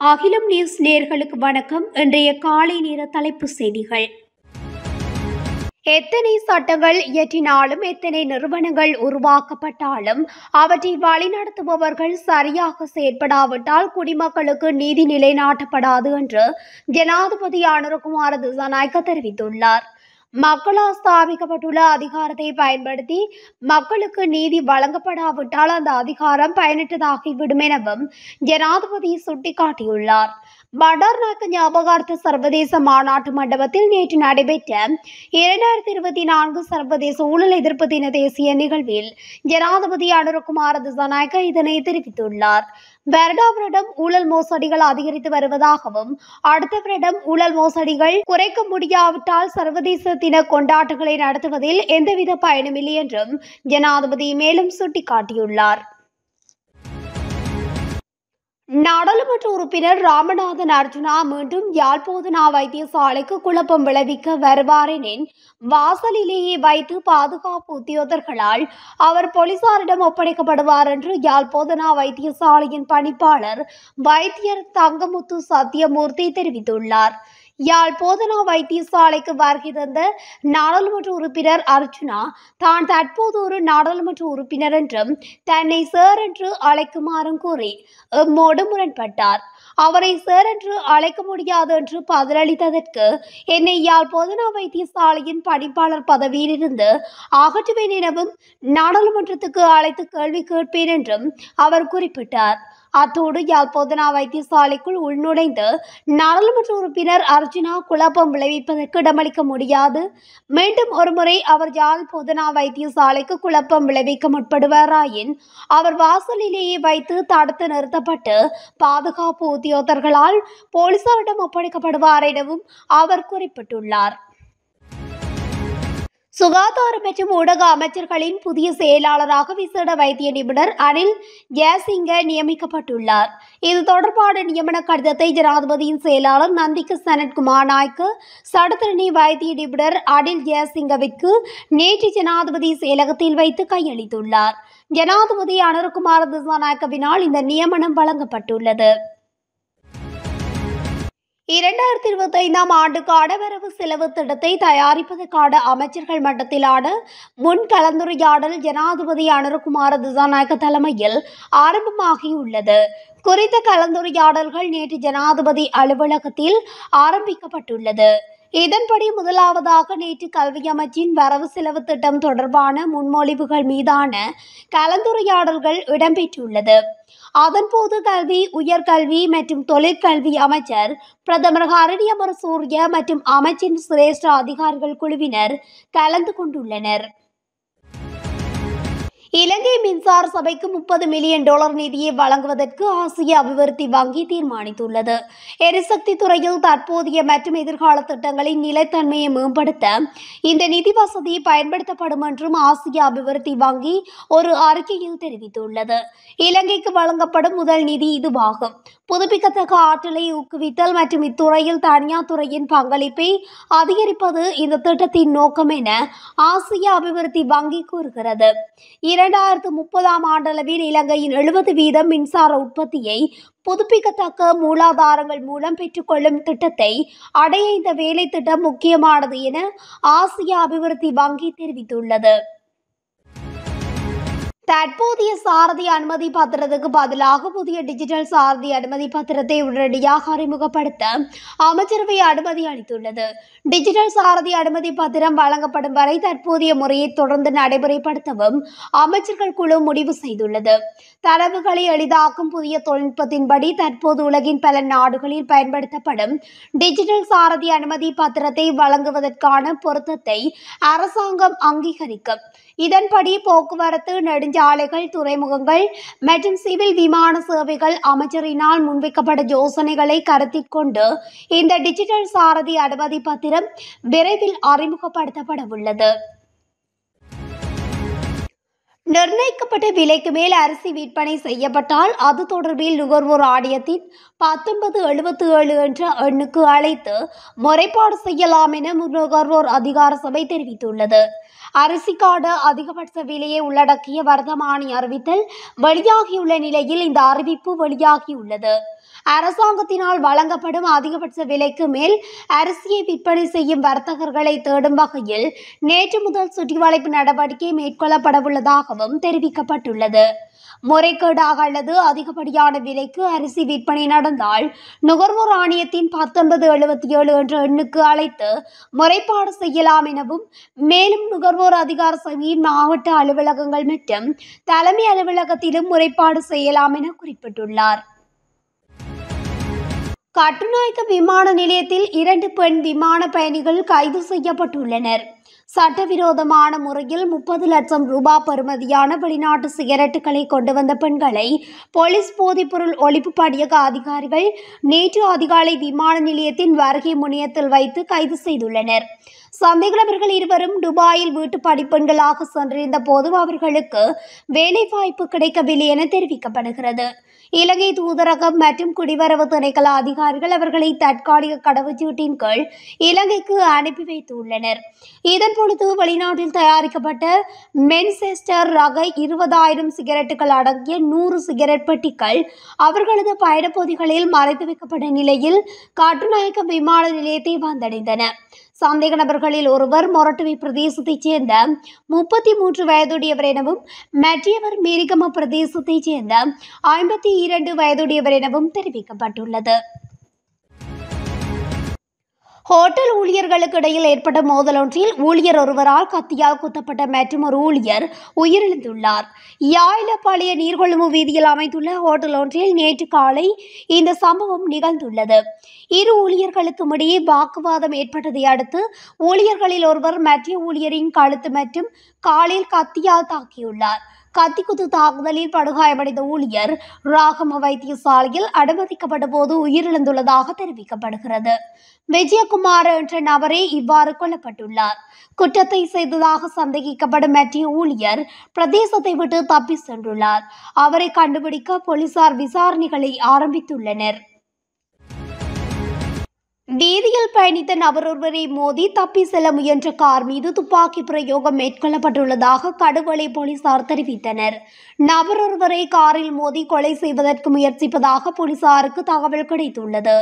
அகிலம் நியூஸ் நேயர்களுக்கு வணக்கம். இன்றைய காலை நேர தலைப்பு செய்திகள். எத்தனை சட்டங்கள் இயற்றினாலும், எத்தனை நிறுவனங்கள் உருவாக்கப்பட்டாலும் அவற்றை வழிநடத்துபவர்கள் சரியாக செயற்படாவிட்டால் குடிமக்களுக்கு நீதி நிலைநாட்டப்படாது என்று ஜனாதிபதி அனுரகுமார திசாநாயக்க தெரிவித்துள்ளார். மக்களால் ஸ்தாபிக்கப்பட்டுள்ள அதிகாரத்தை பயன்படுத்தி மக்களுக்கு நீதி வழங்கப்படாவிட்டால் அந்த அதிகாரம் பயனற்றதாகிவிடும் எனவும் ஜனாதிபதி சுட்டிக்காட்டியுள்ளார். பண்டார்நாயக்க ஞாபகார்த்த சர்வதேச மாநாட்டு மண்டபத்தில் நேற்று நடைபெற்ற 2024 சர்வதேச ஊழல் எதிர்ப்பு தின தேசிய நிகழ்வில் ஜனாதிபதி அனுரகுமார திசாநாயக்க இதனை தெரிவித்துள்ளார். வருடா வருடம் ஊழல் மோசடிகள் அதிகரித்து வருவதாகவும், அடுத்த வருடம் ஊழல் மோசடிகள் குறைக்க முடியாவிட்டால் சர்வதேச தின கொண்டாட்டங்களை நடத்துவதில் எந்தவித பயனுமில்லை என்றும் ஜனாதிபதி மேலும் சுட்டிக்காட்டியுள்ளார். நாடாளுமன்ற உறுப்பினர் ராமநாதன் அர்ஜுனா மீண்டும் யாழ் போதனா வைத்தியசாலைக்கு குழப்பம் விளைவிக்க வருவாரெனின் வாசலிலேயே வைத்து பாதுகாப்பு உத்தியோகர்களால் அவர் போலீசாரிடம் ஒப்படைக்கப்படுவார் என்று யாழ் போதனா வைத்தியசாலையின் பணிப்பாளர் வைத்தியர் தங்கமுத்து சத்தியமூர்த்தி தெரிவித்துள்ளார். யாழ் போதனா வைத்தியசாலைக்கு வருகை தந்த நாடாளுமன்ற உறுப்பினர் அர்ஜுனா தான் தற்போது ஒரு நாடாளுமன்ற உறுப்பினர் என்றும் தன்னை சார் என்று அழைக்குமாறும் கூறி எம்மோடு முரண்பட்டார். அவரை சார் என்று அழைக்க முடியாது என்று பதிலளித்ததற்கு என்னை யாழ் போதனா வைத்தியசாலையின் பணிப்பாளர் பதவியிலிருந்து அகற்றுவேன் எனவும் நாடாளுமன்றத்துக்கு அழைத்து கேள்வி கேட்பேன் என்றும் அவர் குறிப்பிட்டார். அத்தோடு யாழ் போதனா வைத்தியசாலைக்குள் உள்நுழைந்து நாடாளுமன்ற உறுப்பினர் அர்ஜுனா குழப்பம் விளைவிப்பதற்கு இடமளிக்க முடியாது. மீண்டும் ஒருமுறை அவர் யாழ் போதனா வைத்தியசாலைக்கு குழப்பம் விளைவிக்க முற்படுவாராயின் அவர் வாசலிலேயே வைத்து தடுத்து நிறுத்தப்பட்டு பாதுகாப்பு உத்தியோகர்களால் போலீசாரிடம் ஒப்படைக்கப்படுவார் எனவும் அவர் குறிப்பிட்டுள்ளார். சுகாதார மற்றும் ஊடக அமைச்சர்களின் புதிய செயலாளராக விசேட வைத்திய நிபுணர் அனில் ஜெயசிங்க நியமிக்கப்பட்டுள்ளார். இது தொடர்பான நியமன கடிதத்தை ஜனாதிபதியின் செயலாளர் நந்திக சனத்குமார் நாயக்க சடுதிரணி வைத்திய நிபுணர் அனில் ஜெயசிங்கவிற்கு நேற்று ஜனாதிபதி செயலகத்தில் வைத்து கையளித்துள்ளார். ஜனாதிபதி அனுரகுமார திசாநாயக்கவினால் இந்த நியமனம் வழங்கப்பட்டுள்ளது. 2025 ஆண்டுக்கான வரவு செலவு திட்டத்தை தயாரிப்பதற்கான அமைச்சர்கள் மட்டத்திலான முன் கலந்துரையாடல் ஜனாதிபதி அனுரகுமார திசாநாயக்க தலைமையில் ஆரம்பமாகியுள்ளது. குறித்த கலந்துரையாடல்கள் நேற்று ஜனாதிபதி அலுவலகத்தில் ஆரம்பிக்கப்பட்டுள்ளது. இதன்படி முதலாவதாக நேற்று கல்வி அமைச்சின் வரவு செலவு திட்டம் தொடர்பான முன்மொழிவுகள் மீதான கலந்துரையாடல்கள் இடம்பெற்றுள்ளது. அதன்போது கல்வி, உயர்கல்வி மற்றும் தொழிற்கல்வி அமைச்சர் பிரதமர் ஹரணி அமரசூரிய மற்றும் அமைச்சின் சிரேஷ்ட அதிகாரிகள் குழுவினர் கலந்து கொண்டுள்ளனர். இலங்கை மின்சார சபைக்கு $30 மில்லியன் நிதியை வழங்குவதற்கு ஆசிய அபிவிருத்தி வங்கி தீர்மானித்துள்ளது. எரிசக்தி துறையில் தற்போதைய மற்றும் எதிர்கால திட்டங்களின் நிலைத்தன்மையை மேம்படுத்த இந்த நிதி வசதி பயன்படுத்தப்படும் என்றும் ஆசிய அபிவிருத்தி வங்கி ஒரு அறிக்கையில் தெரிவித்துள்ளது. இலங்கைக்கு வழங்கப்படும் முதல் நிதி இதுவாகும். புதுப்பிக்கத்தக்க ஆற்றலை ஊக்குவித்தல் மற்றும் இத்துறையில் தனியார் துறையின் பங்களிப்பை அதிகரிப்பது இந்த திட்டத்தின் நோக்கம் என ஆசிய அபிவிருத்தி வங்கி கூறுகிறது. 2030 ஆண்டளவில் இலங்கையின் 70% மின்சார உற்பத்தியை புதுப்பிக்கத்தக்க மூலாதாரங்கள் மூலம் பெற்றுக்கொள்ளும் திட்டத்தை அடைய இந்த வேலை திட்டம் முக்கியமானது என ஆசிய அபிவிருத்தி வங்கி தெரிவித்துள்ளது. தற்போதைய சாரதி அனுமதி பத்திரத்துக்கு பதிலாக புதிய டிஜிட்டல் சாரதி அனுமதி பத்திரத்தை உடனடியாக அறிமுகப்படுத்த அமைச்சரவை அனுமதி அளித்துள்ளது. டிஜிட்டல் சாரதி அனுமதி பத்திரம் வழங்கப்படும் வரை தற்போதைய முறையை தொடர்ந்து நடைமுறைப்படுத்தவும் அமைச்சர்கள் குழு முடிவு செய்துள்ளது. தரவுகளை எளிதாக்கும் புதிய தொழில்நுட்பத்தின்படி தற்போது உலகின் பல நாடுகளில் பயன்படுத்தப்படும் டிஜிட்டல் சாரதி அனுமதி பத்திரத்தை வழங்குவதற்கான பொருத்தத்தை அரசாங்கம் அங்கீகரிக்கும். இதன்படி போக்குவரத்து, நெடுஞ்சாலைகள், துறைமுகங்கள் மற்றும் சிவில் விமான சேவைகள் அமைச்சரினால் முன்வைக்கப்பட்ட யோசனைகளை கருத்தில் கொண்டு இந்த டிஜிட்டல் சாரதி அனுமதி பத்திரம் விரைவில் அறிமுகப்படுத்தப்பட உள்ளது. நிர்ணயிக்கப்பட்ட விலைக்கு மேல் அரிசி விற்பனை செய்யப்பட்டால் அது தொடர்பில் நுகர்வோர் ஆணையத்தின் 1977 என்ற எண்ணுக்கு அழைத்து முறைப்பாடு செய்யலாம் என நுகர்வோர் அதிகார சபை தெரிவித்துள்ளது. அரிசிக்கான அதிகபட்ச விலையை உள்ளடக்கிய வர்த்தமானி அறிவித்தல் வெளியாகியுள்ள நிலையில் இந்த அறிவிப்பு வெளியாகியுள்ளது. அரசாங்கத்தினால் வழங்கப்படும் அதிகபட்ச விலைக்கு மேல் அரிசியை விற்பனை செய்யும் வர்த்தகர்களை தேடும் வகையில் நேற்று முதல் சுற்றிவளைப்பு நடவடிக்கை மேற்கொள்ளப்படவுள்ளதாகவும் தெரிவிக்கப்பட்டுள்ளது. முறைகேடாக அல்லது அதிகப்படியான விலைக்கு அரிசி விற்பனை நடந்தால் நுகர்வோர் ஆணையத்தின் 1977 என்ற எண்ணுக்கு அழைத்து முறைப்பாடு செய்யலாம் எனவும், மேலும் நுகர்வோர் அதிகார சபையின் மாவட்ட அலுவலகங்கள் மற்றும் தலைமை அலுவலகத்திலும் முறைப்பாடு செய்யலாம் என குறிப்பிட்டுள்ளார். கட்டுநாயக்க விமான நிலையத்தில் 2 பெண் விமான பயணிகள் கைது செய்யப்பட்டுள்ளனர். சட்டவிரோதமான முறையில் 30 லட்சம் ரூபாய் பெறுமதியான வெளிநாட்டு சிகரெட்டுகளை கொண்டு வந்த பெண்களை போலீஸ் போதைப்பொருள் ஒழிப்பு பணியக அதிகாரிகள் நேற்று அதிகாலை விமான நிலையத்தின் வருகை முனையத்தில் வைத்து கைது செய்துள்ளனர். சந்தேக நபர்கள் இருவரும் துபாயில் வீட்டு படிப்பெண்களாக சென்றிருந்த போது அவர்களுக்கு வேலைவாய்ப்பு கிடைக்கவில்லை என தெரிவிக்கப்படுகிறது. இலங்கை தூதரகம் மற்றும் குடிவரவு திணைக்கள அதிகாரிகள் அவர்களை தற்காலிக கடவுச்சீட்டின் கீழ் இலங்கைக்கு அனுப்பி வைத்துள்ளனர். இதன்பொழுது வெளிநாட்டில் தயாரிக்கப்பட்ட மென்செஸ்டர் ரக 20,000 சிகரெட்டுகள் அடங்கிய 100 சிகரெட் பெட்டிகள் அவர்களது பயணப்பொதிகளில் மறைத்து வைக்கப்பட்ட நிலையில் கட்டுநாயக்க விமான நிலையத்தை வந்தடைந்தன. சந்தேக நபர்களில் ஒருவர் மொரட்டுவை பிரதேசத்தைச் சேர்ந்த 33 வயதுடையவர் எனவும், மற்றவர் மீரிகம பிரதேசத்தைச் சேர்ந்த 52 வயதுடையவர் எனவும் தெரிவிக்கப்பட்டுள்ளது. ஹோட்டல் ஊழியர்களுக்கு இடையில் ஏற்பட்ட மோதல் ஒன்றில் ஊழியர் ஒருவரால் கத்தியால் குத்தப்பட்ட மற்றும் ஒரு ஊழியர் உயிரிழந்துள்ளார். யாழ்ப்பாண நீர்கொழும்பு வீதியில் அமைந்துள்ள ஹோட்டல் ஒன்றில் நேற்று காலை இந்த சம்பவம் நிகழ்ந்துள்ளது. இரு ஊழியர்களுக்கும் இடையே வாக்குவாதம் ஏற்பட்டதை அடுத்து ஊழியர்களில் ஒருவர் மற்ற ஊழியரின் கழுத்து மற்றும் காலில் கத்தியால் தாக்கியுள்ளார். கத்திக்குத்து தாக்குதலில் படுகாயமடைந்த ஊழியர் ராகம வைத்தியசாலையில் அனுமதிக்கப்பட்ட போது உயிரிழந்துள்ளதாக தெரிவிக்கப்படுகிறது. விஜயகுமார் என்ற நபரே இவ்வாறு கொல்லப்பட்டுள்ளார். குற்றத்தை செய்ததாக சந்தேகிக்கப்படும் மற்ற ஊழியர் பிரதேசத்தை விட்டு தப்பி சென்றுள்ளார். அவரை கண்டுபிடிக்க போலீசார் விசாரணைகளை ஆரம்பித்துள்ளனர். வீதியில் பயணித்த நபரொருவரை மோதி தப்பி செல்ல முயன்ற கார் மீது துப்பாக்கி பிரயோகம் மேற்கொள்ளப்பட்டுள்ளதாக கடுவளை போலீசார் தெரிவித்தனர். நபரொருவரை காரில் மோதி கொலை செய்வதற்கு முயற்சிப்பதாக போலீசாருக்கு தகவல் கிடைத்துள்ளது.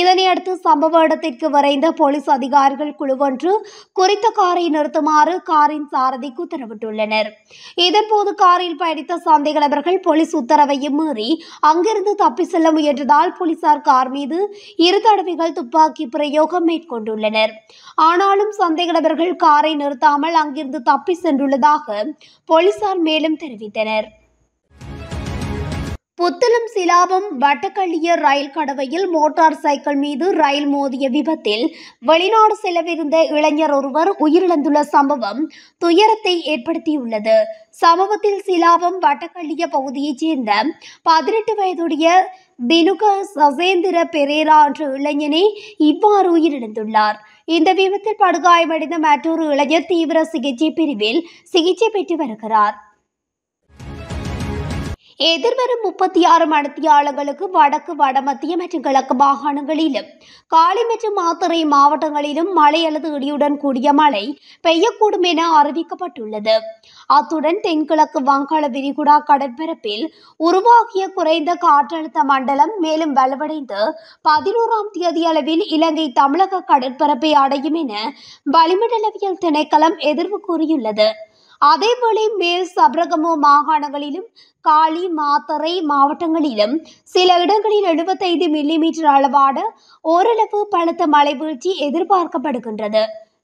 இதனையடுத்து சம்பவ இடத்திற்கு விரைந்த போலீஸ் அதிகாரிகள் குழுவொன்று குறித்த காரை நிறுத்துமாறு காரின் சாரதிக்கு உத்தரவிட்டுள்ளனர். இதன்போது காரில் பயணித்த சந்தேக நபர்கள் போலீஸ் உத்தரவையும் மீறி அங்கிருந்து தப்பி செல்ல முயன்றதால் போலீசார் கார் மீது 2 தடவைகள் துப்பாக்கி பிரயோகம் மேற்கொண்டுள்ளனர். ஆனாலும் சந்தேக நபர்கள் காரை நிறுத்தாமல் அங்கிருந்து தப்பி சென்றுள்ளதாக போலீசார் மேலும் தெரிவித்தனர். புத்தளம் சிலாபம் வட்டக்கள்ளிய ரயில் கடவையில் மோட்டார் சைக்கிள் மீது ரயில் மோதிய விபத்தில் வெளிநாடு செல்லவிருந்த இளைஞர் ஒருவர் உயிரிழந்துள்ள சம்பவம் துயரத்தை ஏற்படுத்தியுள்ளது. சம்பவத்தில் சிலாபம் வட்டக்கள்ளிய பகுதியைச் சேர்ந்த 18 வயதுடைய தினுக சசேந்திர பெரேரா என்ற இளைஞனே இவ்வாறு உயிரிழந்துள்ளார். இந்த விபத்தில் படுகாயமடைந்த மற்றொரு இளைஞர் தீவிர சிகிச்சை பிரிவில் சிகிச்சை பெற்று வருகிறார். எதிர்வரும் 36 மணித்தியாலங்களுக்கு வடக்கு, வடமத்திய மற்றும் கிழக்கு மாகாணங்களிலும் காலி மற்றும் மாத்தறை மாவட்டங்களிலும் மழை அல்லது இடியுடன் கூடிய மழை பெய்யக்கூடும் என அறிவிக்கப்பட்டுள்ளது. அத்துடன் தென்கிழக்கு வங்காள விரிகுடா கடற்பரப்பில் உருவாகிய குறைந்த காற்றழுத்த மண்டலம் மேலும் வலுவடைந்து 11ஆம் தேதி அளவில் இலங்கை தமிழக கடற்பரப்பை அடையும் என வளிமண்டலவியல் திணைக்களம் எதிர்வு கூறியுள்ளது. அதேவேளை மேல் சப்ரகமு மாகாணங்களிலும் காலி, மாத்தறை மாவட்டங்களிலும் சில இடங்களில் 75 மில்லிமீட்டர் அளவான ஓரளவு பலத்த மழை வீழ்ச்சி எதிர்பார்க்கப்படுகின்றது.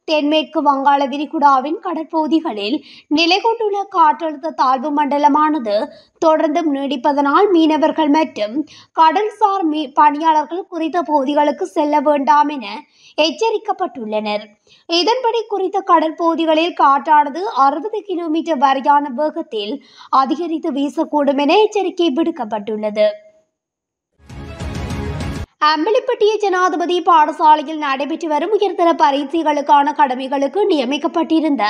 தென்மேற்கு வங்காள விரிகுடாவின் கடற்பகுதிகளில் நிலை கொண்டுள்ள காற்றழுத்த தாழ்வு மண்டலமானது தொடர்ந்தும் நீடிப்பதனால் மீனவர்கள் மற்றும் கடல்சார் பணியாளர்கள் குறித்த பகுதிகளுக்கு செல்ல வேண்டாம் என எச்சரிக்கப்பட்டுள்ளனர். இதன்படி குறித்த கடற்பகுதிகளில் காற்றானது 60 கிலோமீட்டர் வரையான வேகத்தில் அதிகரித்து வீசக்கூடும் என எச்சரிக்கை விடுக்கப்பட்டுள்ளது. அம்பலப்பட்டிய ஜனாதிபதி பாடசாலையில் நடைபெற்று வரும் உயர்தர பரீட்சைகளுக்கான கடமைகளுக்கு நியமிக்கப்பட்டிருந்த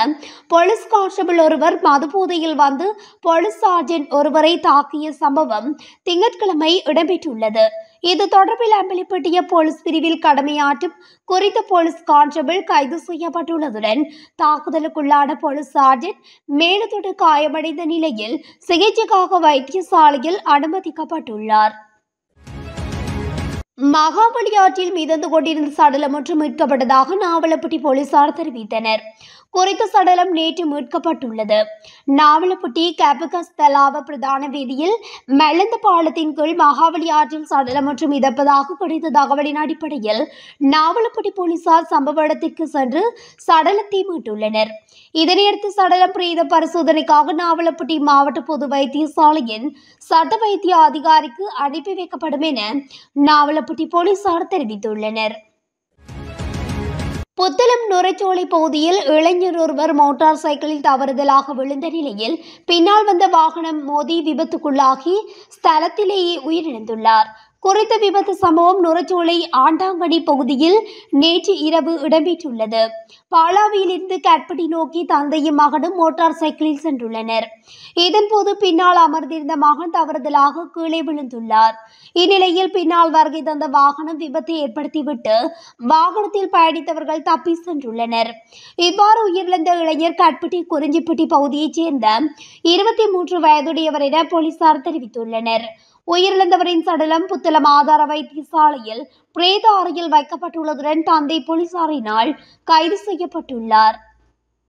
போலீஸ் கான்ஸ்டபிள் ஒருவர் மதுபோதையில் வந்து போலீஸ் சார்ஜென்ட் ஒருவரை தாக்கிய சம்பவம் திங்கட்கிழமை இடம்பெற்றுள்ளது. இது தொடர்பில் அம்பலப்பட்டிய போலீஸ் பிரிவில் கடமையாற்றும் குறித்த போலீஸ் கான்ஸ்டபிள் கைது செய்யப்பட்டுள்ளதுடன் தாக்குதலுக்குள்ளான போலீஸ் சார்ஜென்ட் மேலத்தொடு காயமடைந்த நிலையில் சிகிச்சைக்காக வைத்தியசாலையில் அனுமதிக்கப்பட்டுள்ளார். மகாவலி ஆற்றில் மிதந்து கொண்டிருந்த சடலம் ஒன்று மீட்கப்பட்டதாக நாவலப்பட்டி போலீசார் தெரிவித்தனர். குறித்த சடலம் நேற்று மீட்கப்பட்டுள்ளது. நாவலப்பட்டி கேபகஸ் தலாவ பிரதான வீதியில் மெல்லந்த பாலத்தின் கீழ் மகாவலி ஆற்றில் சடலம் ஒன்று மிதப்பதாக கிடைத்த தகவலின் அடிப்படையில் நாவலப்பட்டி போலீசார் சம்பவ இடத்திற்கு சென்று சடலத்தை மீட்டுள்ளனர். இதனையடுத்து சடலம் பிரேத பரிசோதனைக்காக நாவலப்பட்டி மாவட்ட பொது வைத்தியசாலையின் சட்ட வைத்திய அதிகாரிக்கு அனுப்பி வைக்கப்படும் என நாவலப்பட்டி போலீசார் தெரிவித்துள்ளனர். புத்தளம் நுரைச்சோலை பகுதியில் இளைஞர் ஒருவர் மோட்டார் சைக்கிளில் தவறுதலாக விழுந்த நிலையில் பின்னால் வந்த வாகனம் மோதி விபத்துக்குள்ளாகி ஸ்தலத்திலேயே உயிரிழந்துள்ளார். குறித்த விபத்து சம்பவம் நுரைச்சோலை ஆண்டாங்கனி பகுதியில் நேற்று இரவு இடம்பெற்றுள்ளது. பாலாவியிலிருந்து கட்படி நோக்கி தந்தையும் மகனும் மோட்டார் சைக்கிளில் சென்றுள்ளனர். இதன்போது பின்னால் அமர்ந்திருந்த மகன் தவறுதலாக கீழே விழுந்துள்ளார். இந்நிலையில் பின்னால் வருகை தந்த வாகனம் விபத்தை ஏற்படுத்திவிட்டு வாகனத்தில் பயணித்தவர்கள் தப்பி சென்றுள்ளனர். இவ்வாறு உயிரிழந்த இளைஞர் கட்படி குறிஞ்சிப்பட்டி பகுதியைச் சேர்ந்த 23 வயதுடையவர் என போலீசார் தெரிவித்துள்ளனர். உயிரிழந்தவரின் சடலம் புத்தளம் ஆதார வைத்தியசாலையில் பிரேத அறையில் வைக்கப்பட்டுள்ளதுடன் தந்தை போலீசாரினால் கைது செய்யப்பட்டுள்ளார்.